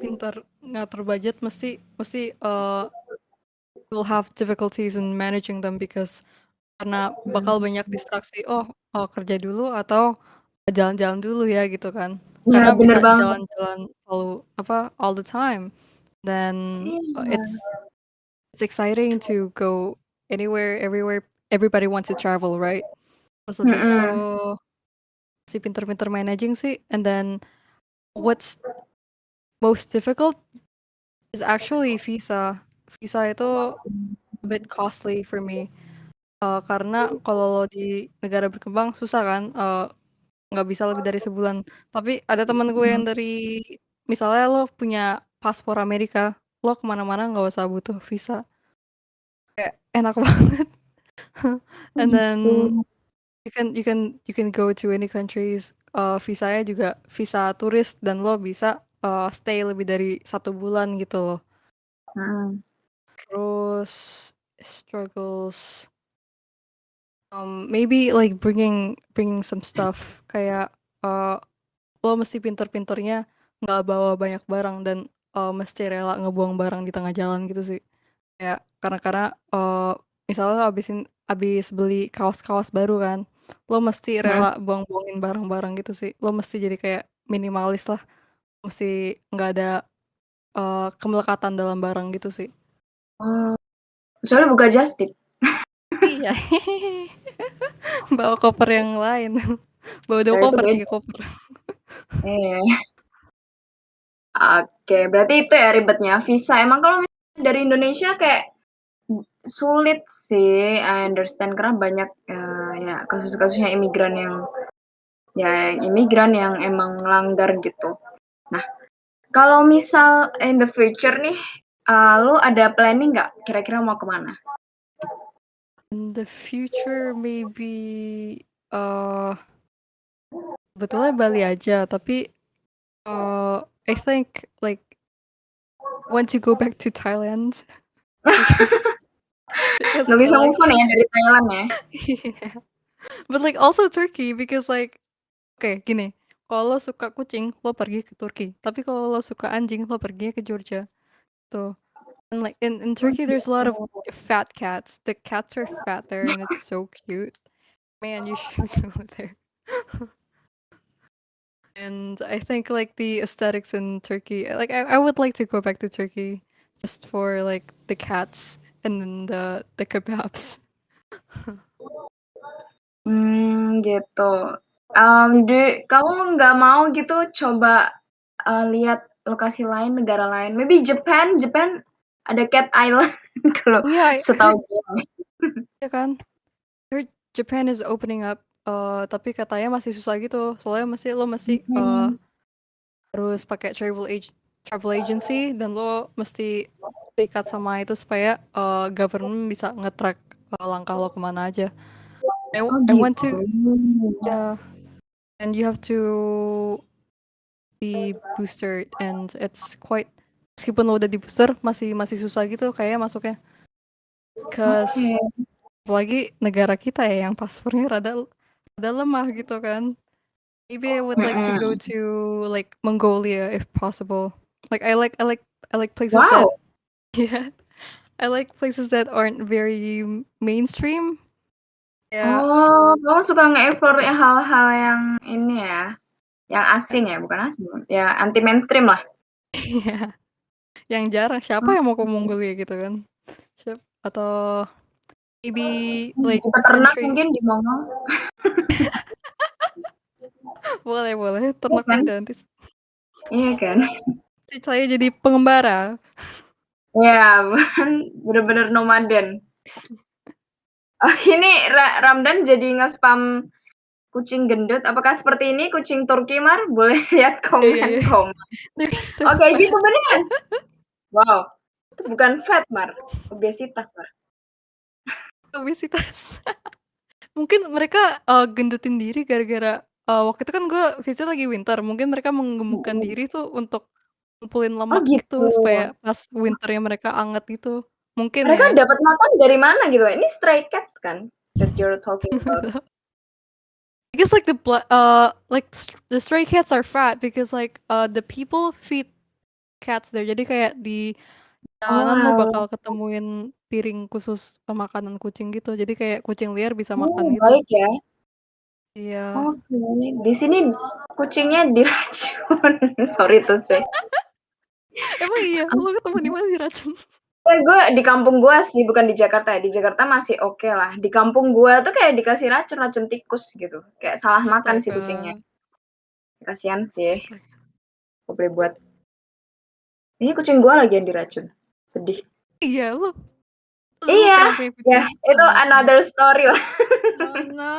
pinter ngatur budget mesti mesti, you'll have difficulties in managing them because karena bakal banyak distraksi, oh, kerja dulu atau jalan-jalan dulu ya gitu kan. Iya, Karena bener bisa banget. jalan-jalan selalu apa, all the time dan, Iya. it's exciting to go anywhere, everywhere, everybody wants to travel, right? Terus habis itu Mhm. si pinter-pinter managing sih, and then what's most difficult is actually visa. Visa itu a bit costly for me. Karena kalau lo di negara berkembang susah kan, nggak bisa lebih dari sebulan. Tapi ada temen gue yang dari, misalnya lo punya paspor Amerika, lo kemana-mana nggak usah butuh visa. Kayak enak banget. Oh, And then gitu. you can go to any countries. Visanya juga visa turis dan lo bisa stay lebih dari 1 bulan gitu loh. Mhm. Terus struggles, maybe like bringing some stuff kayak uh, lo mesti pinter-pinternya nggak bawa banyak barang dan mesti rela ngebuang barang di tengah jalan gitu sih. Kayak karena misalnya lo abis beli kaos-kaos baru kan, lo mesti Mhm. rela buang-buangin barang-barang gitu sih. Lo mesti jadi kayak minimalis lah, mesti nggak ada kemelekatan dalam barang gitu sih. Oh, kecuali buka just tip. Iya. Bawa koper yang lain. Bawa 2 Nah, itu koper, 3 beda. koper. Iya. Oke, berarti itu ya ribetnya visa. Emang kalau misalnya dari Indonesia kayak sulit sih, I understand karena banyak ya kasus-kasusnya imigran yang emang langgar gitu. Nah, kalau misal in the future nih, lu ada planning nggak kira-kira mau kemana? In the future maybe uh betulnya Bali aja, tapi I think like want to go back to Thailand because Nggak I bisa like move on ya dari Thailand ya? yeah. But like also Turkey because like oke, gini, kalau lo suka kucing lo pergi ke Turki, tapi kalau lo suka anjing lo pergi ke Georgia tuh. And like in Turkey there's a lot of fat cats. The cats are fat there and it's so cute. Man, you should go there. And I think like the aesthetics in Turkey, like I would like to go back to Turkey just for like the cats and then the kebabs. Gitu. Kamu nggak mau gitu coba lihat lokasi lain, negara lain? Maybe Japan, Japan ada Cat Island kalau Oh yeah, I setahu heard gue. ya kan. I heard Japan is opening up, tapi katanya masih susah gitu. Soalnya lo mesti Hmm. harus pakai travel agency dan lo mesti terikat sama itu supaya government bisa nge-track langkah lo kemana aja. Oh I want gitu. to, yeah, and you have to di booster and it's quite, meskipun lo udah di booster masih masih susah gitu kayak masuknya, cause Oke. apalagi negara kita ya yang paspornya rada rada lemah gitu kan. Maybe I would like to go Mm-mm. to like Mongolia if possible. Like I like places that Wow. yeah, I like places that aren't very mainstream. Yeah. Oh, kamu suka nge-explore hal-hal yang ini ya, yang asing ya, bukan asing, ya anti mainstream lah. Iya. Yang jarang siapa yang mau ke Mongolia gitu kan. Atau maybe Jadi like peternak country. mungkin di Mongol, Boleh, iya ternak kan? udah nanti Iya kan? saya jadi pengembara. Ya, bener-bener nomaden. Oh, ini Ramdan jadi nge-spam kucing gendut. Apakah seperti ini kucing Turki, Mar? Boleh lihat Iya. komen-komen. They're so Oke, fat. gitu beneran. Wow, itu bukan fat, Mar. Obesitas, Mar. Obesitas. Mungkin mereka gendutin diri gara-gara waktu itu kan gue visit lagi winter. Mungkin mereka menggemukkan Mm-mm. diri tuh untuk ngumpulin Oh lemak gitu. gitu supaya pas winternya mereka anget gitu. Mungkin Mereka ya. dapat makan dari mana gitu? Ini stray cats kan that you're talking about. I guess like the stray cats are fat because like the people feed cats there. Jadi kayak di jalanan lo Oh, bakal ketemuin piring khusus makanan kucing gitu. Jadi kayak kucing liar bisa makan gitu. baik ya. Iya. Oke, di sini kucingnya diracun. Sorry to say. Emang iya, lo ketemu di mana diracun? Gue di kampung gue sih, bukan di Jakarta ya. Di Jakarta masih oke lah. Di kampung gue tuh kayak dikasih racun tikus gitu. Kayak salah makan si kucingnya. Astaga. Kasihan sih. Astaga. Gue boleh buat. Ini kucing gue lagi yang diracun. Sedih. Iya, lo Iya, pernah punya ya kucing? itu Oh my god. another story lah. Oh no.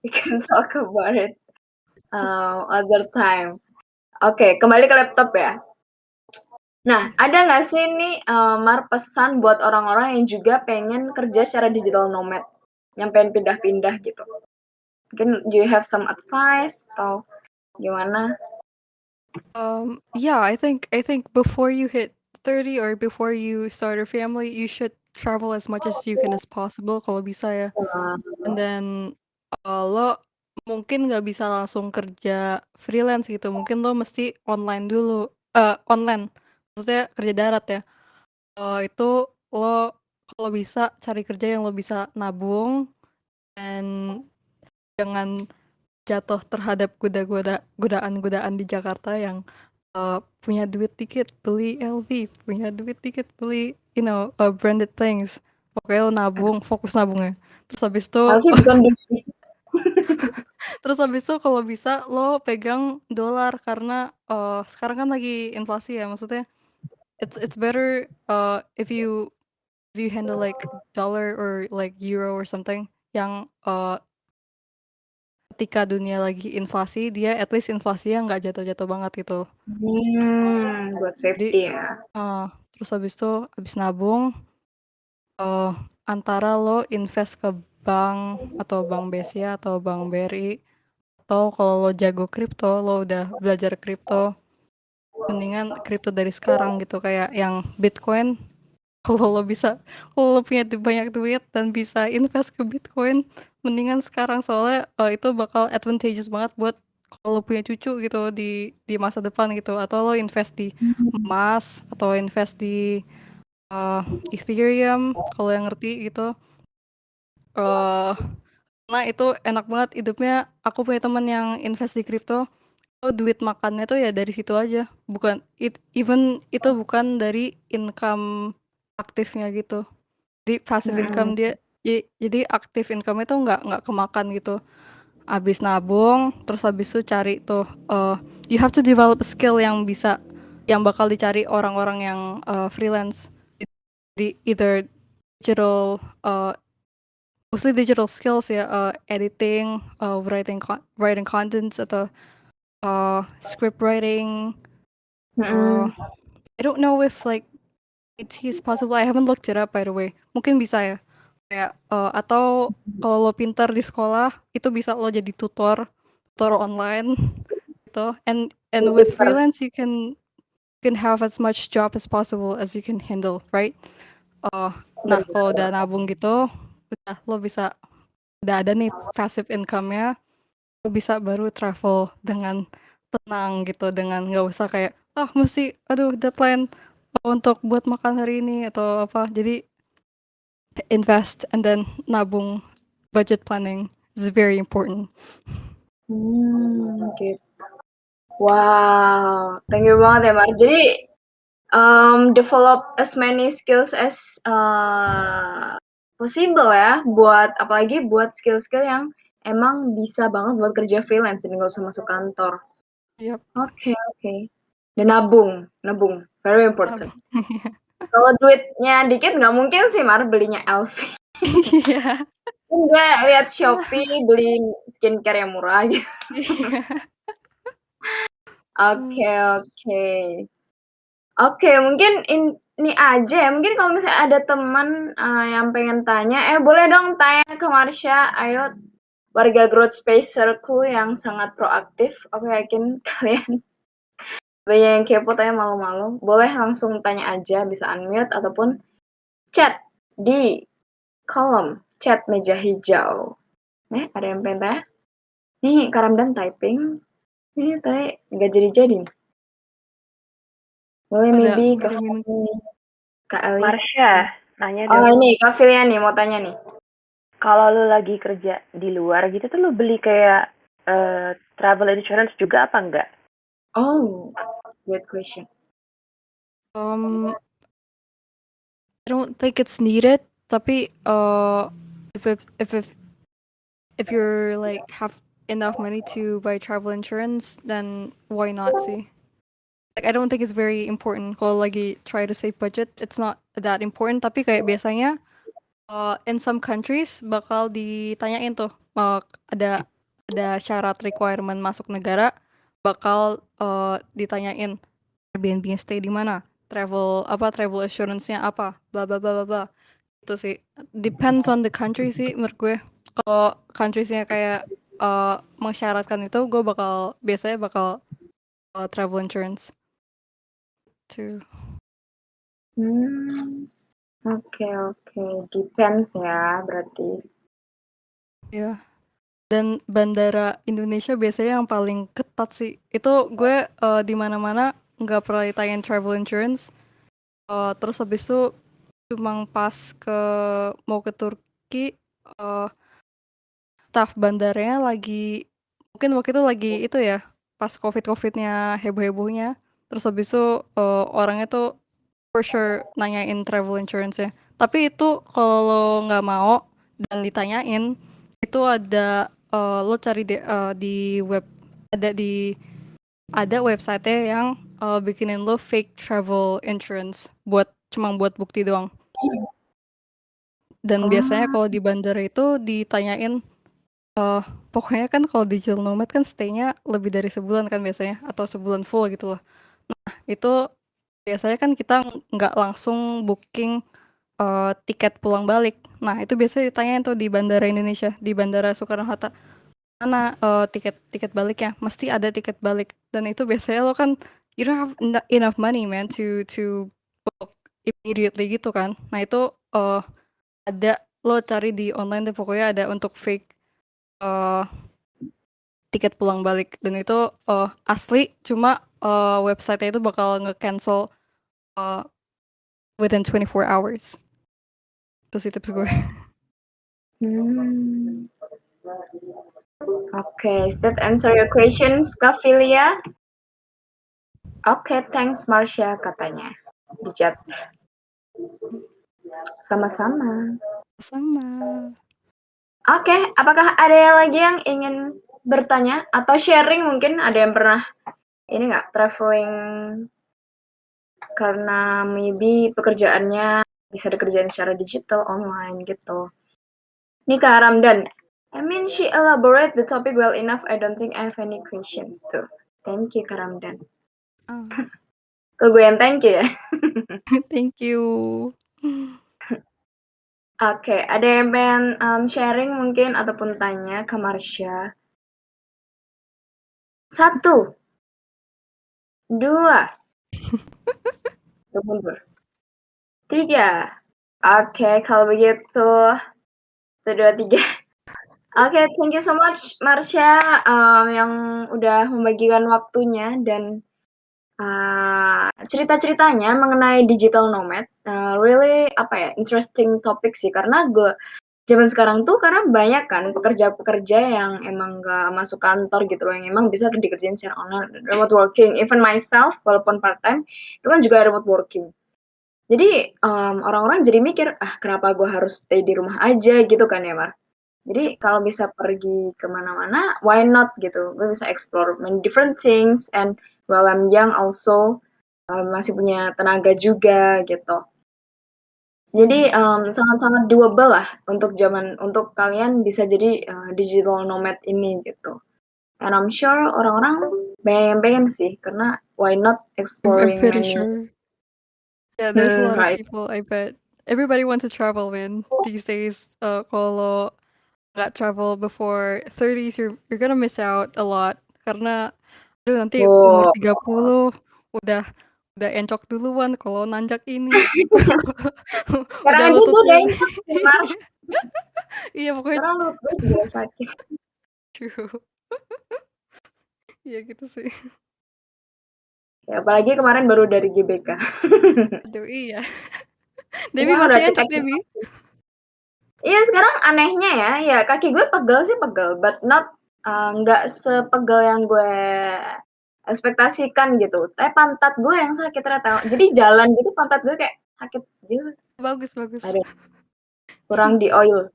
We can talk about it other time. Oke, kembali ke laptop ya. Nah, ada nggak sih nih Mar pesan buat orang-orang yang juga pengen kerja secara digital nomad, yang pengen pindah-pindah gitu? Mungkin do you have some advice atau gimana? Yeah, I think before you hit 30 or before you start a family, you should travel as much as you can as possible kalau bisa ya. Wah, And then lo mungkin nggak bisa langsung kerja freelance gitu. Mungkin lo mesti online dulu. Online. Maksudnya kerja darat ya. Itu lo kalau bisa cari kerja yang lo bisa nabung dan jangan jatuh terhadap godaan-godaan di Jakarta yang punya duit dikit beli LV, punya duit dikit beli branded things. Pokoknya lo nabung, fokus nabungnya. Terus habis itu Alfi bukan di kalau bisa lo pegang dolar karena sekarang kan lagi inflasi ya, maksudnya it's better if you handle like dollar or like euro or something yang ketika dunia lagi inflasi, dia at least inflasinya nggak jatuh-jatuh banget gitu. buat Jadi safety ya. terus habis itu habis nabung antara lo invest ke bank atau bank BCA atau bank BRI, atau kalau lo jago kripto, lo udah belajar kripto, mendingan kripto dari sekarang gitu, kayak yang Bitcoin. Kalau lo punya banyak duit dan bisa invest ke Bitcoin, mendingan sekarang, soalnya itu bakal advantageous banget buat kalau lo punya cucu gitu di masa depan gitu, atau lo invest di emas atau invest di Ethereum kalau yang ngerti gitu. Karena itu enak banget hidupnya. Aku punya teman yang invest di kripto, duit makannya tuh ya dari situ aja, bukan even itu bukan dari income aktifnya gitu. Di passive income dia, jadi aktif income itu nggak kemakan gitu. Abis nabung, terus habis itu cari tuh you have to develop a skill yang bakal dicari orang-orang yang freelance di either digital, mostly digital skills ya, editing, writing contents, atau script writing. I don't know if like it is possible. I haven't looked it up, by the way. Mungkin bisa ya. Kayak atau kalau lo pintar di sekolah, itu bisa lo jadi tutor online gitu. And with freelance you can have as much job as possible as you can handle, right? Nah, kalau udah nabung gitu, lo bisa udah ada nih passive income-nya, lo bisa baru travel dengan tenang gitu, dengan nggak usah kayak mesti deadline untuk buat makan hari ini atau apa. Jadi invest and then nabung, budget planning is very important. Gitu. Wow, thank you banget ya Mar. Jadi develop as many skills as possible ya, apalagi buat skill-skill yang emang bisa banget buat kerja freelance, jadi nggak usah masuk kantor. Yep. Oke. Dan nabung, very important. Kalau duitnya dikit nggak mungkin sih Mar belinya LV. Iya. Enggak, lihat Shopee beli skincare yang murah aja. Oke, mungkin ini aja ya. Mungkin kalau misalnya ada teman yang pengen tanya, boleh dong tanya ke Marsha. Ayo, warga Growth Spacerku yang sangat proaktif. Aku yakin kalian banyak yang kepo tanya malu-malu. Boleh langsung tanya aja, bisa unmute ataupun chat di kolom chat meja hijau. Ada yang pengen tanya? Nih, Kak Ramdan typing. Ini tadi nggak jadi-jadi nih. Boleh maybe ke Kak Elis. Marsha, nanya Oh, dong. ini Kak Filian nih mau tanya nih. Kalau lu lagi kerja di luar gitu tuh lu beli kayak travel insurance juga apa enggak? Oh, good question. I don't think it's needed, tapi if you're like have enough money to buy travel insurance, then why not sih? Like I don't think it's very important. Kalau lagi try to save budget, it's not that important. Tapi kayak biasanya in some countries bakal ditanyain tuh ada syarat requirement masuk negara, bakal ditanyain Airbnb stay di mana, travel assurance-nya apa, bla bla bla bla bla. Itu sih depends on the country sih menurut gue. Kalau countries-nya kayak mensyaratkan itu, gue biasanya bakal travel insurance too. Oke. Depends ya berarti. Ya. Dan bandara Indonesia biasanya yang paling ketat sih. Itu gue di mana-mana nggak pernah ditanyain travel insurance. Terus habis itu cuma pas mau ke Turki, staff bandaranya mungkin waktu itu lagi itu ya, pas COVID-nya heboh-hebohnya. Terus habis itu orangnya tuh for sure nanyain travel insurance-nya. Tapi itu kalau lo nggak mau dan ditanyain, itu ada lo cari di web, ada website-nya yang bikinin lo fake travel insurance cuma buat bukti doang. Dan biasanya kalau di bandara itu ditanyain, pokoknya kan kalau digital nomad kan stay-nya lebih dari sebulan kan biasanya, atau sebulan full gitu loh. Nah itu biasanya kan kita nggak langsung booking tiket pulang balik. Nah itu biasanya ditanyain tuh di bandara Indonesia, di bandara Soekarno-Hatta, mana tiket baliknya, mesti ada tiket balik. Dan itu biasanya lo kan you don't have enough money man to book immediately gitu kan. Nah itu ada, lo cari di online deh pokoknya, ada untuk fake tiket pulang balik. Dan itu asli, cuma website-nya itu bakal nge-cancel within 24 hours. Itu sih tips gue. Okay, does that answer your questions, Kak Filia? Okay, thanks Marsha katanya di chat. Sama-sama. Oke, apakah ada lagi yang ingin bertanya atau sharing? Mungkin ada yang pernah ini nggak traveling karena maybe pekerjaannya bisa dikerjain secara digital online gitu. Nih Kak Ramdan, I mean she elaborate the topic well enough. I don't think I have any questions too. Thank you Kak Ramdan. Kok gue yang thank you ya? Thank you. Oke, ada yang pengen sharing mungkin ataupun tanya ke Marsha? 1, 2, 3. Oke, kalau begitu 1, 2, 3. Oke, thank you so much Marsha yang udah membagikan waktunya dan cerita-ceritanya mengenai digital nomad. Really interesting topic sih, karena zaman sekarang tuh karena banyak kan pekerja-pekerja yang emang nggak masuk kantor gitu loh, yang emang bisa dikerjain secara online, remote working. Even myself, walaupun part time, itu kan juga remote working. Jadi orang-orang jadi mikir, kenapa gue harus stay di rumah aja gitu kan ya Mar. Jadi kalau bisa pergi kemana-mana, why not gitu. Gue bisa explore many different things, and while I'm young also masih punya tenaga juga gitu. Jadi sangat-sangat doable lah untuk kalian bisa jadi digital nomad ini gitu. And I'm sure orang-orang banyak yang pengen sih, karena why not exploring I'm pretty many. sure. Yeah, there's a lot Right. of people, I bet. Everybody wants to travel, man. These days, kalau nggak travel before 30s, you're gonna miss out a lot. Karena nanti umur 30 udah encok duluan kalau nanjak ini. Sekarang aja tuh udah encok, Mar. Iya pokoknya Sekarang perut gue juga sakit. true. Iya gitu sih. Ya, apalagi kemarin baru dari GBK. Aduh iya. Ini Debbie udah masih enak cetek. Debbie. Iya sekarang anehnya ya kaki gue pegel sih pegel, but not nggak sepegel yang gue ekspektasikan gitu. Tapi pantat gue yang sakit ternyata. Jadi jalan gitu pantat gue kayak sakit gitu. Bagus. Aduh, kurang di oil.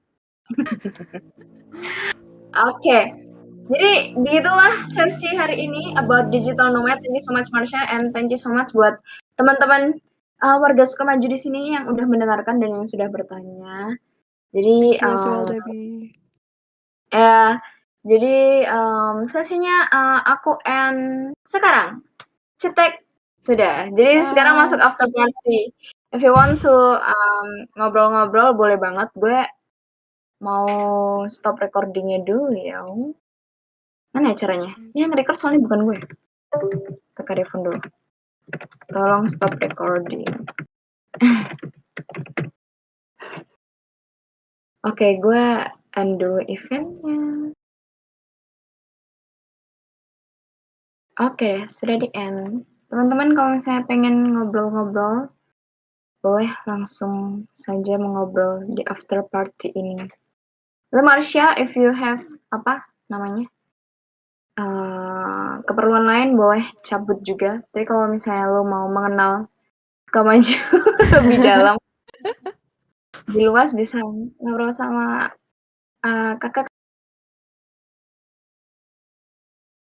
Oke. Jadi begitulah sesi hari ini about digital nomad. Thank you so much Marsha and thank you so much buat teman-teman warga Sukamaju di sini yang udah mendengarkan dan yang sudah bertanya. Jadi Thank you as well Debbie. ya, jadi sesinya aku end sekarang. Cetek sudah. Jadi sekarang masuk after party. If you want to ngobrol-ngobrol boleh banget. Gue mau stop recordingnya dulu ya. Mana ya caranya? Ini yang record soalnya bukan gue. Tekan telepon dulu. Tolong stop recording. Oke, gue end dulu eventnya. Oke, sudah di end. Teman-teman kalau misalnya pengen ngobrol-ngobrol, boleh langsung saja mengobrol di after party ini. Lalu Marsha, if you have apa namanya keperluan lain boleh cabut juga. Tapi kalau misalnya lo mau mengenal Sukamaju lebih dalam, lebih luas bisa ngobrol sama kakak